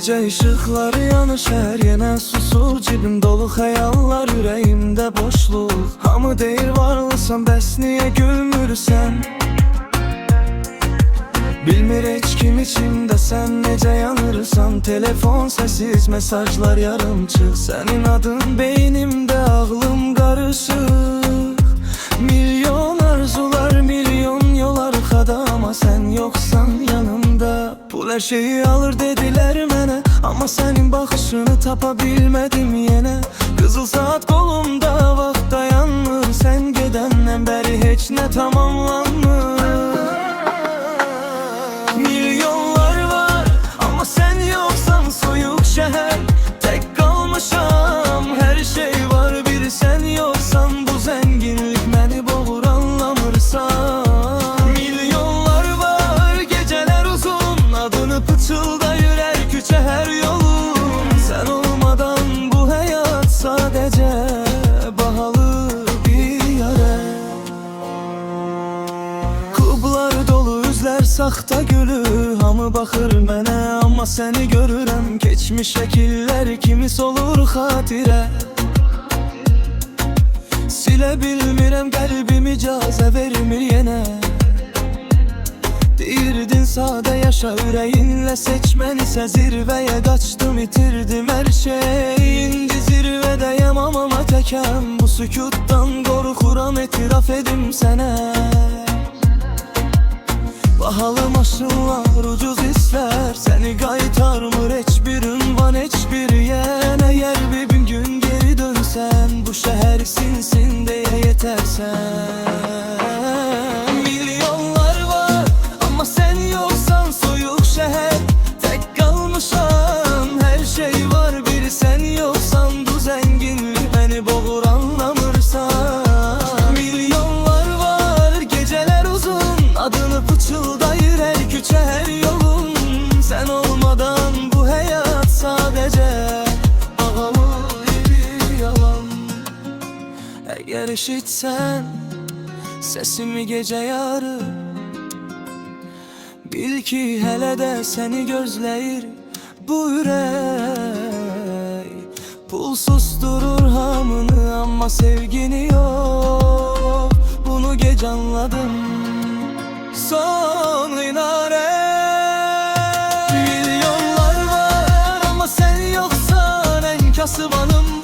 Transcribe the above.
Gece ışıkları yanışır, yine susur cibim dolu xəyallar, ürəyimdə boşluq. Hamı deyir varlısan, bəs niyə gülmürsən? Bilmir heç kim içimdə, sən necə yanırsan? Telefon səsiz, mesajlar yarımçıq. Sənin adın beynimdə, ağlım qarışıq. Milyon arzular, milyon yol arkada, ama sən yoxsan yanımda. Pul her şeyi alır dediler mənə, ama sənin baxışını tapa bilmədim yenə. Qızıl saat kolumda, vaxt dayanmır, sən gedəndən bəri heç nə tamamlanmır. Milyonlar var, ama sən yoxsan, soyuq şəhər. Tək qalmışam, hər şey var, bir sən yoxsan. Bu zənginlik məni boğur, anlamırsan. Milyonlar var, gecələr uzun, adını pıçıldayır hər küçə, hər yolun. Sən olmadan bu həyat sadəcə bahalı bir yara. Klublar dolu, üzlər saxta gülü. Hamı baxır mənə, amma səni görürəm. Keçmiş şəkillər kimis olur xatirə. Silə bilmirəm, qəlbim icazə vermir yenə. Deyirdin sadə yaşa, ürəyinlə seçmənisə. Zirvəyə qaçdım, itirdim hər şey. İndi zirvədəyəm, amma təkəm. Bu sükutdan qorxuram, etiraf edim sənə. Bahalı maşınlar, ucuz hisslər, səni qaytarmır heç bir ünvan, heç bir yer. Əgər bir gün geri dönsən, bu şəhər sinsin deyə yetərsən. Milyonlar var, amma sən yoxsan, soyuq şəhər. Tək qalmışam, hər şey var, bir sən yoxsan. Bu zənginlik məni boğur, anlamırsan. Milyonlar var, gecələr uzun, adını pıçıldayır hər küçə, hər yolun. Sən olmadan bu həyat sadəcə ağalı bir yalan. Əgər eşitsən səsimi gecə yarı, bil ki hələ də səni gözləyir bu ürək. Pul susturur hamını, amma sevgini yox. Bunu gec anladım, son inare. Milyonlar var, ama sen yoksan en kasıbanım.